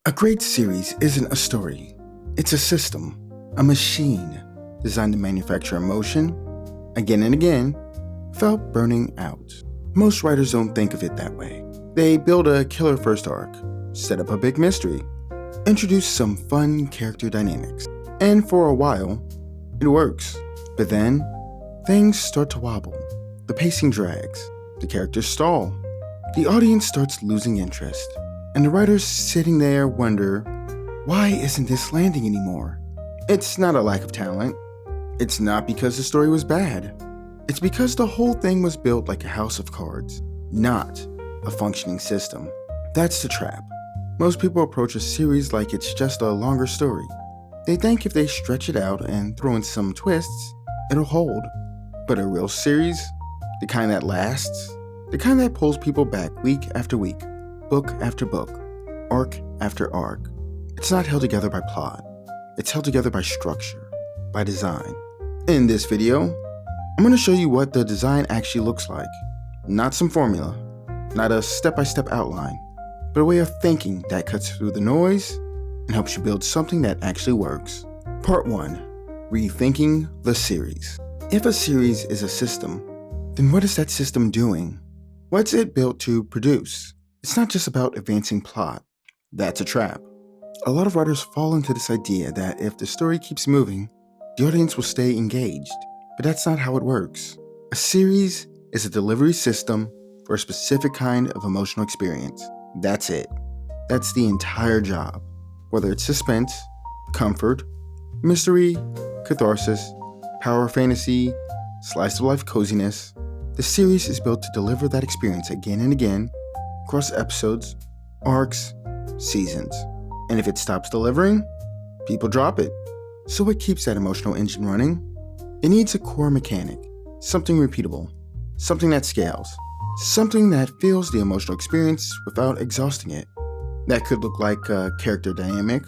A great series isn't a story. It's a system, a machine designed to manufacture emotion again and again without burning out. Most writers don't think of it that way. They build a killer first arc, set up a big mystery, introduce some fun character dynamics, and for a while, it works. But then, things start to wobble. The pacing drags, the characters stall, the audience starts losing interest, and the writers sitting there wonder, why isn't this landing anymore? It's not a lack of talent. It's not because the story was bad. It's because the whole thing was built like a house of cards, not a functioning system. That's the trap. Most people approach a series like it's just a longer story. They think if they stretch it out and throw in some twists, it'll hold. But a real series, the kind that lasts, the kind that pulls people back week after week, book after book, arc after arc, it's not held together by plot. It's held together by structure, by design. In this video, I'm going to show you what the design actually looks like. Not some formula, not a step-by-step outline, but a way of thinking that cuts through the noise and helps you build something that actually works. Part 1. Rethinking the series. If a series is a system, then what is that system doing? What's it built to produce? It's not just about advancing plot. That's a trap. A lot of writers fall into this idea that if the story keeps moving, the audience will stay engaged. But that's not how it works. A series is a delivery system for a specific kind of emotional experience. That's it. That's the entire job. Whether it's suspense, comfort, mystery, catharsis, power fantasy, slice of life coziness, the series is built to deliver that experience again and again across episodes, arcs, seasons. And if it stops delivering, people drop it. So what keeps that emotional engine running? It needs a core mechanic, something repeatable, something that scales, something that fills the emotional experience without exhausting it. That could look like a character dynamic,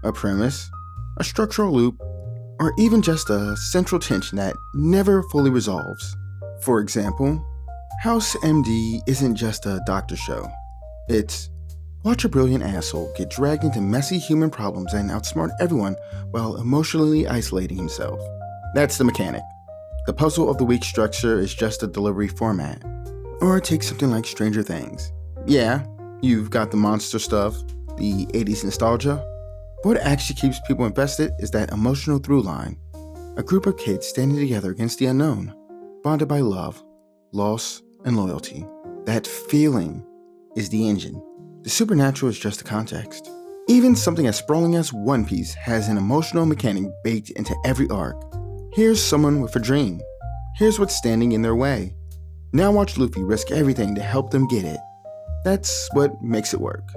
a premise, a structural loop, or even just a central tension that never fully resolves. For example, House MD isn't just a doctor show. It's watch a brilliant asshole get dragged into messy human problems and outsmart everyone while emotionally isolating himself. That's the mechanic. The puzzle of the week structure is just a delivery format. Or take something like Stranger Things. Yeah, you've got the monster stuff, the 80s nostalgia. What actually keeps people invested is that emotional through line. A group of kids standing together against the unknown, bonded by love, loss, and loyalty. That feeling is the engine. The supernatural is just the context. Even something as sprawling as One Piece has an emotional mechanic baked into every arc. Here's someone with a dream. Here's what's standing in their way. Now watch Luffy risk everything to help them get it. That's what makes it work.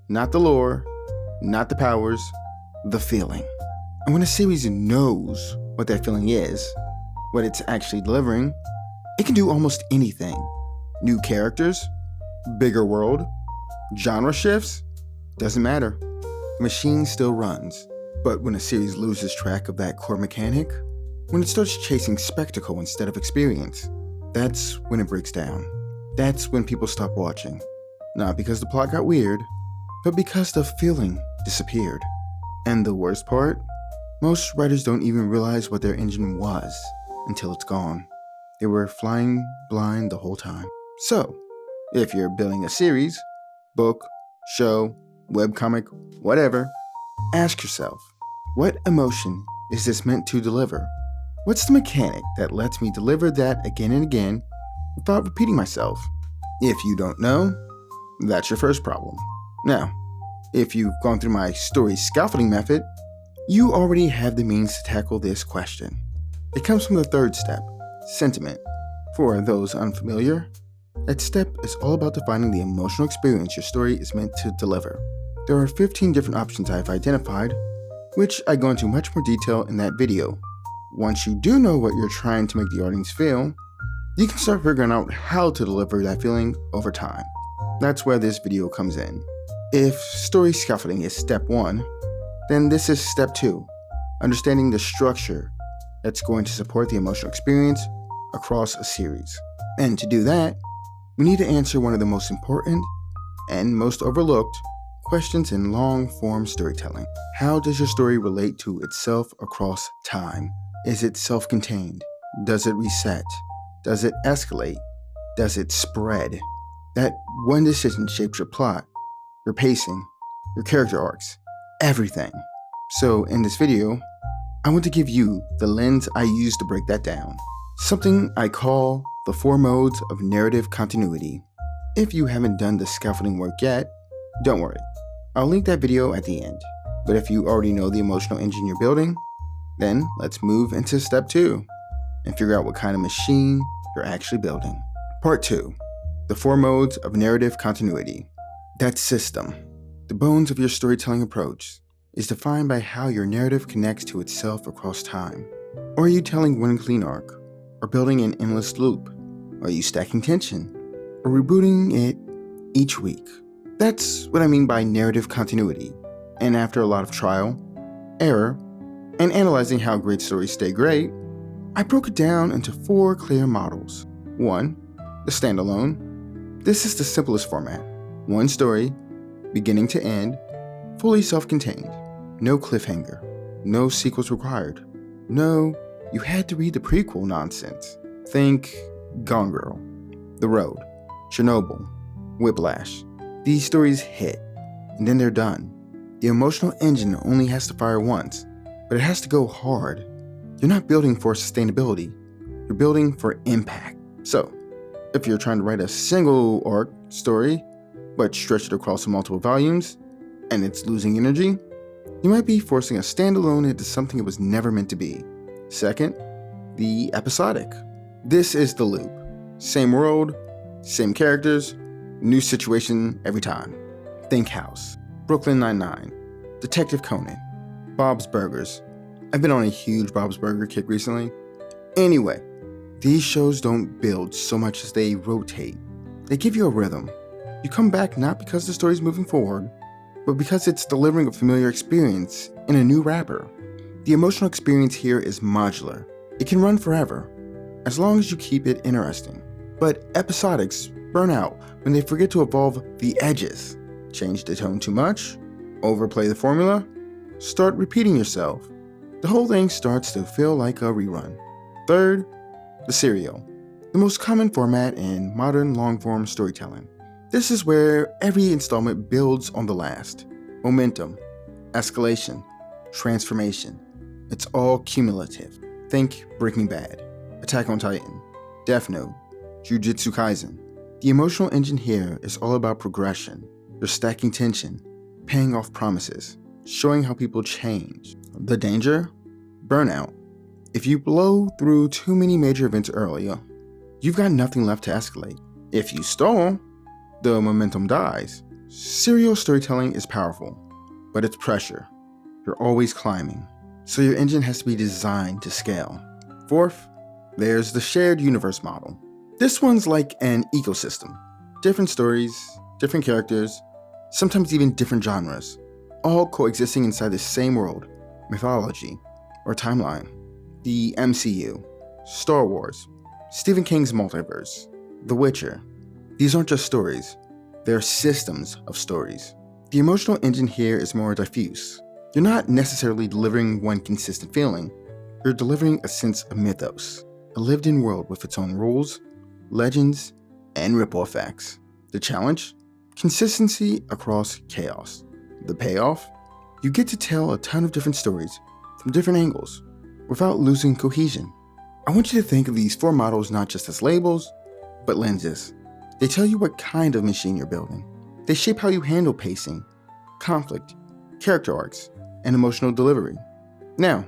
Not the lore, not the powers, the feeling. And when a series knows what that feeling is, what it's actually delivering, it can do almost anything. New characters, bigger world, genre shifts, doesn't matter. The machine still runs. But when a series loses track of that core mechanic, when it starts chasing spectacle instead of experience, that's when it breaks down. That's when people stop watching. Not because the plot got weird, but because the feeling disappeared. And the worst part? Most writers don't even realize what their engine was until it's gone. They were flying blind the whole time. So, if you're building a series, book, show, webcomic, whatever, ask yourself, what emotion is this meant to deliver? What's the mechanic that lets me deliver that again and again without repeating myself? If you don't know, that's your first problem. Now, if you've gone through my Story Scaffolding Method, you already have the means to tackle this question. It comes from the third step, sentiment. For those unfamiliar, that step is all about defining the emotional experience your story is meant to deliver. There are 15 different options I've identified, which I go into much more detail in that video. Once you do know what you're trying to make the audience feel, you can start figuring out how to deliver that feeling over time. That's where this video comes in. If story scaffolding is step 1, then this is step 2, understanding the structure that's going to support the emotional experience across a series. And to do that, we need to answer one of the most important and most overlooked questions in long-form storytelling. How does your story relate to itself across time? Is it self-contained? Does it reset? Does it escalate? Does it spread? That one decision shapes your plot, your pacing, your character arcs, everything. So in this video, I want to give you the lens I use to break that down. Something I call the 4 modes of narrative continuity. If you haven't done the scaffolding work yet, don't worry. I'll link that video at the end. But if you already know the emotional engine you're building, then let's move into step 2 and figure out what kind of machine you're actually building. Part 2, the 4 modes of narrative continuity. That system, the bones of your storytelling approach, is defined by how your narrative connects to itself across time. Or are you telling one clean arc, or building an endless loop? Are you stacking tension, or rebooting it each week? That's what I mean by narrative continuity. And after a lot of trial, error, and analyzing how great stories stay great, I broke it down into 4 clear models. 1, the standalone. This is the simplest format. One story, beginning to end, fully self-contained. No cliffhanger. No sequels required. No, you had to read the prequel nonsense. Think Gone Girl, The Road, Chernobyl, Whiplash. These stories hit, and then they're done. The emotional engine only has to fire once, but it has to go hard. You're not building for sustainability, you're building for impact. So, if you're trying to write a single arc story, but stretch it across multiple volumes, and it's losing energy, you might be forcing a standalone into something it was never meant to be. Second, the episodic. This is the loop. Same world, same characters, new situation every time. Think House, Brooklyn Nine-Nine, Detective Conan, Bob's Burgers. I've been on a huge Bob's Burger kick recently. Anyway, these shows don't build so much as they rotate. They give you a rhythm. You come back not because the story's moving forward, but because it's delivering a familiar experience in a new wrapper. The emotional experience here is modular. It can run forever, as long as you keep it interesting. But episodics burn out when they forget to evolve the edges. Change the tone too much, overplay the formula, start repeating yourself. The whole thing starts to feel like a rerun. Third, the serial. The most common format in modern long-form storytelling. This is where every installment builds on the last. Momentum, escalation, transformation. It's all cumulative. Think Breaking Bad, Attack on Titan, Death Note, Jujutsu Kaisen. The emotional engine here is all about progression. You're stacking tension, paying off promises, showing how people change. The danger? Burnout. If you blow through too many major events earlier, you've got nothing left to escalate. If you stall, the momentum dies. Serial storytelling is powerful, but it's pressure. You're always climbing, so your engine has to be designed to scale. Fourth, there's the shared universe model. This one's like an ecosystem. Different stories, different characters, sometimes even different genres, all coexisting inside the same world, mythology, or timeline. The MCU, Star Wars, Stephen King's multiverse, The Witcher. These aren't just stories, they're systems of stories. The emotional engine here is more diffuse. You're not necessarily delivering one consistent feeling, you're delivering a sense of mythos, a lived-in world with its own rules, legends, and ripple effects. The challenge? Consistency across chaos. The payoff? You get to tell a ton of different stories from different angles without losing cohesion. I want you to think of these 4 models not just as labels, but lenses. They tell you what kind of machine you're building. They shape how you handle pacing, conflict, character arcs, and emotional delivery. Now,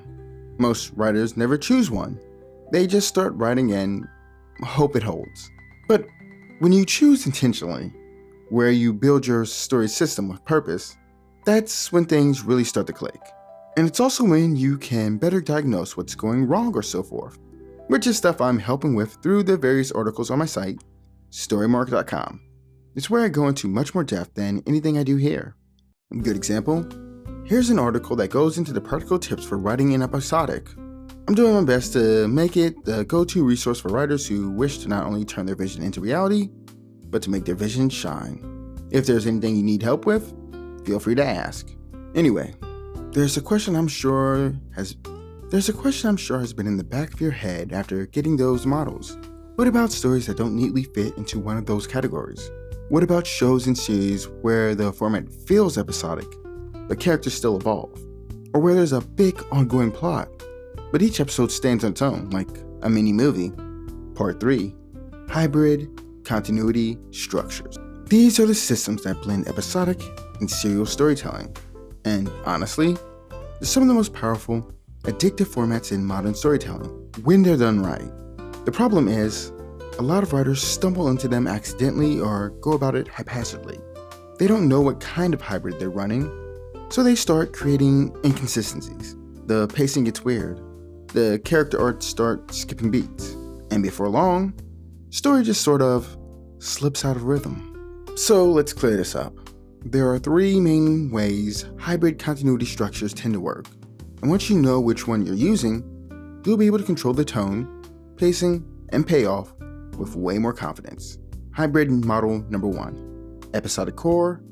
most writers never choose one. They just start writing and hope it holds. But when you choose intentionally, where you build your story system with purpose, that's when things really start to click. And it's also when you can better diagnose what's going wrong or so forth, which is stuff I'm helping with through the various articles on my site, storymark.com. It's where I go into much more depth than anything I do here. A good example, here's an article that goes into the practical tips for writing an episodic. I'm doing my best to make it the go-to resource for writers who wish to not only turn their vision into reality, but to make their vision shine. If there's anything you need help with, Feel free to ask. Anyway, there's a question I'm sure has been in the back of your head after getting those models. What about stories that don't neatly fit into one of those categories? What about shows and series where the format feels episodic, but characters still evolve? Or where there's a big ongoing plot, but each episode stands on its own, like a mini movie? Part 3. Hybrid continuity structures. These are the systems that blend episodic and serial storytelling. And honestly, they're some of the most powerful, addictive formats in modern storytelling, when they're done right. The problem is, a lot of writers stumble into them accidentally or go about it haphazardly. They don't know what kind of hybrid they're running, so they start creating inconsistencies. The pacing gets weird, the character arcs start skipping beats, and before long, story just sort of slips out of rhythm. So let's clear this up. There are 3 main ways hybrid continuity structures tend to work, and once you know which one you're using, you'll be able to control the tone, pacing, and payoff with way more confidence. Hybrid model number 1. Episodic core,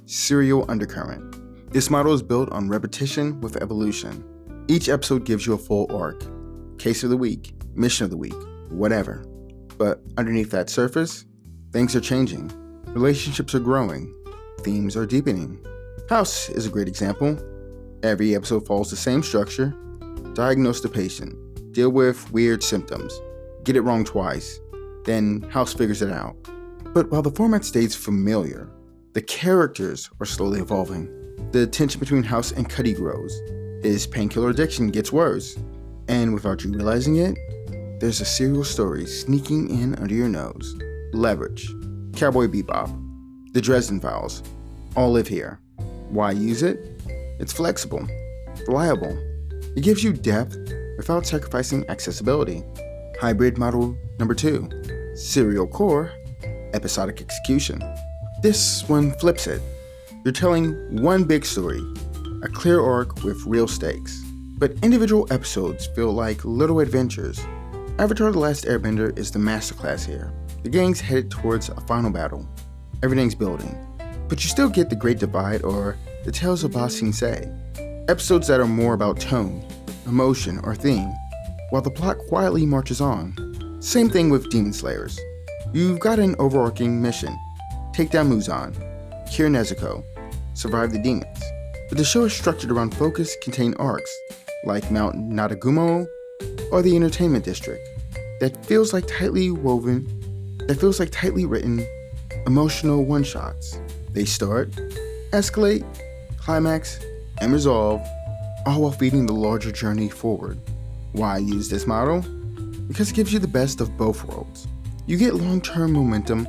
serial undercurrent. This model is built on repetition with evolution. Each episode gives you a full arc, case of the week, mission of the week, whatever. But underneath that surface, things are changing. Relationships are growing. Themes are deepening. House is a great example. Every episode follows the same structure. Diagnose the patient. Deal with weird symptoms. Get it wrong twice. Then House figures it out. But while the format stays familiar, the characters are slowly evolving. The tension between House and Cuddy grows. His painkiller addiction gets worse. And without you realizing it, there's a serial story sneaking in under your nose. Leverage, Cowboy Bebop, The Dresden Files, all live here. Why use it? It's flexible, reliable. It gives you depth without sacrificing accessibility. Hybrid model number 2, serial core, episodic execution. This one flips it. You're telling one big story, a clear arc with real stakes, but individual episodes feel like little adventures. Avatar: The Last Airbender is the masterclass here. The gang's headed towards a final battle. Everything's building, but you still get the Great Divide or the Tales of Ba Sing Se, episodes that are more about tone, emotion, or theme, while the plot quietly marches on. Same thing with Demon Slayers. You've got an overarching mission: take down Muzan, cure Nezuko, survive the demons. But the show is structured around focus, contained arcs, like Mount Nadagumo or the Entertainment District, that feels like tightly written, emotional one-shots. They start, escalate, climax, and resolve, all while feeding the larger journey forward. Why use this model? Because it gives you the best of both worlds. You get long-term momentum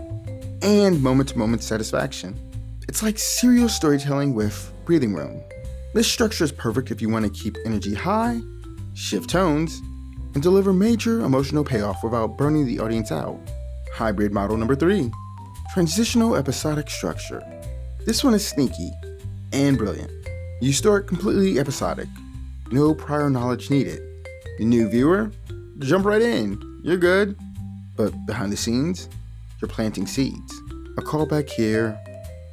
and moment-to-moment satisfaction. It's like serial storytelling with breathing room. This structure is perfect if you want to keep energy high, shift tones, and deliver major emotional payoff without burning the audience out. Hybrid model number 3, transitional episodic structure. This one is sneaky and brilliant. You start completely episodic, no prior knowledge needed. The new viewer, jump right in, you're good. But behind the scenes, you're planting seeds. A callback here,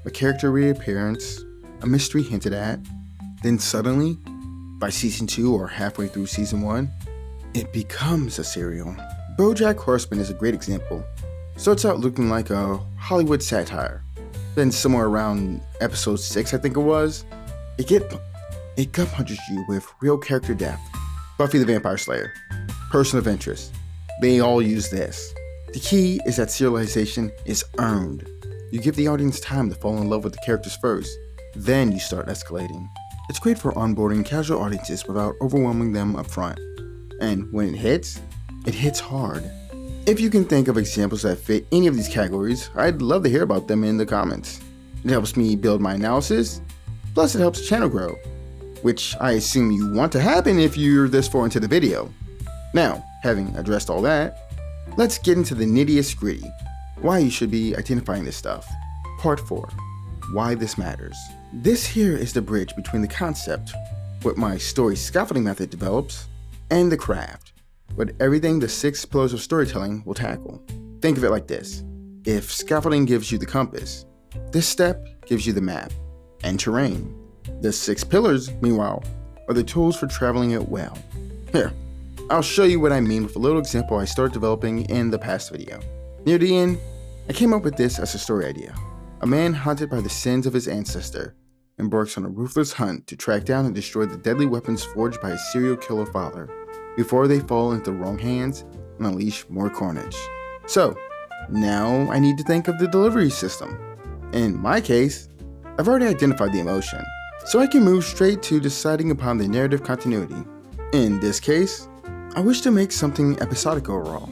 a character reappearance, a mystery hinted at. Then suddenly, by season 2 or halfway through season 1, it becomes a serial. BoJack Horseman is a great example. Starts out looking like a Hollywood satire. Then somewhere around episode 6, I think it was, it gut punches you with real character depth. Buffy the Vampire Slayer, Person of Interest, they all use this. The key is that serialization is earned. You give the audience time to fall in love with the characters first, then you start escalating. It's great for onboarding casual audiences without overwhelming them up front. And when it hits hard. If you can think of examples that fit any of these categories, I'd love to hear about them in the comments. It helps me build my analysis, plus it helps the channel grow, which I assume you want to happen if you're this far into the video. Now, having addressed all that, let's get into the nittiest gritty, why you should be identifying this stuff. Part 4, why this matters. This here is the bridge between the concept, what my story scaffolding method develops, and the craft, what everything the 6 pillars of storytelling will tackle. Think of it like this. If scaffolding gives you the compass, this step gives you the map. and terrain. The 6 pillars, meanwhile, are the tools for traveling it well. Here, I'll show you what I mean with a little example I started developing in the past video. Near the end, I came up with this as a story idea. A man haunted by the sins of his ancestor embarks on a ruthless hunt to track down and destroy the deadly weapons forged by his serial killer father before they fall into the wrong hands and unleash more carnage. So, now I need to think of the delivery system. In my case, I've already identified the emotion, so I can move straight to deciding upon the narrative continuity. In this case, I wish to make something episodic overall,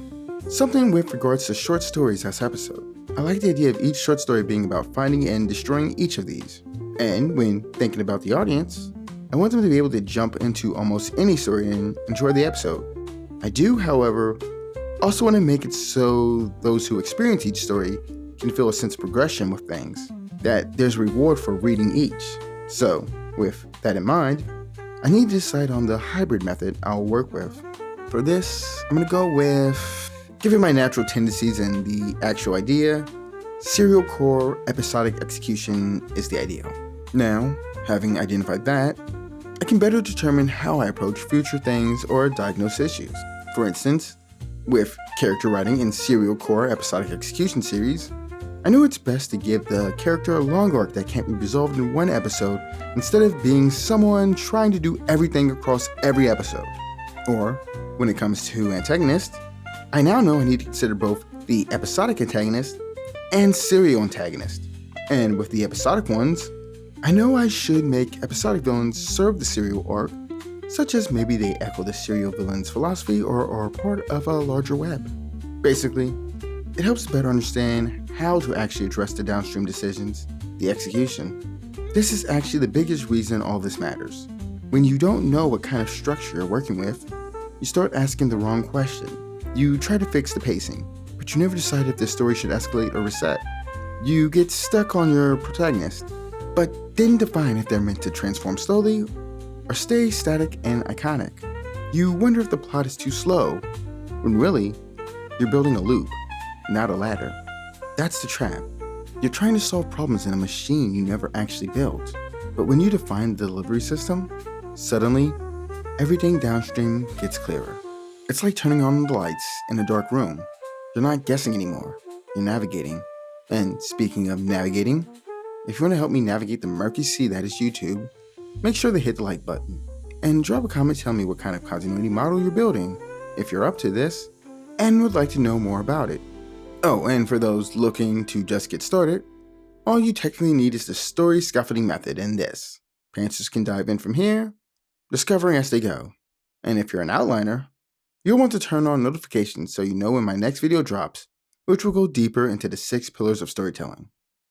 something with regards to short stories as episode. I like the idea of each short story being about finding and destroying each of these. And when thinking about the audience, I want them to be able to jump into almost any story and enjoy the episode. I do, however, also want to make it so those who experience each story can feel a sense of progression with things, that there's a reward for reading each. So, with that in mind, I need to decide on the hybrid method I'll work with. For this, I'm going to go with, given my natural tendencies and the actual idea, serial core episodic execution is the ideal. Now, having identified that, I can better determine how I approach future things or diagnose issues. For instance, with character writing in serial core episodic execution series, I know it's best to give the character a long arc that can't be resolved in one episode instead of being someone trying to do everything across every episode. Or, when it comes to antagonist, I now know I need to consider both the episodic antagonist and serial antagonist. And with the episodic ones, I know I should make episodic villains serve the serial arc, such as maybe they echo the serial villain's philosophy or are part of a larger web. Basically, it helps to better understand how to actually address the downstream decisions, the execution. This is actually the biggest reason all this matters. When you don't know what kind of structure you're working with, you start asking the wrong question. You try to fix the pacing, but you never decide if the story should escalate or reset. You get stuck on your protagonist, but didn't define if they're meant to transform slowly or stay static and iconic. You wonder if the plot is too slow, when really, you're building a loop, not a ladder. That's the trap. You're trying to solve problems in a machine you never actually built. But when you define the delivery system, suddenly, everything downstream gets clearer. It's like turning on the lights in a dark room. You're not guessing anymore, you're navigating. And speaking of navigating, if you want to help me navigate the murky sea that is YouTube, make sure to hit the like button. And drop a comment telling me what kind of continuity model you're building, if you're up to this, and would like to know more about it. Oh, and for those looking to just get started, all you technically need is the Story Scaffolding Method in this. Pantsers can dive in from here, discovering as they go. And if you're an outliner, you'll want to turn on notifications so you know when my next video drops, which will go deeper into the 6 pillars of storytelling.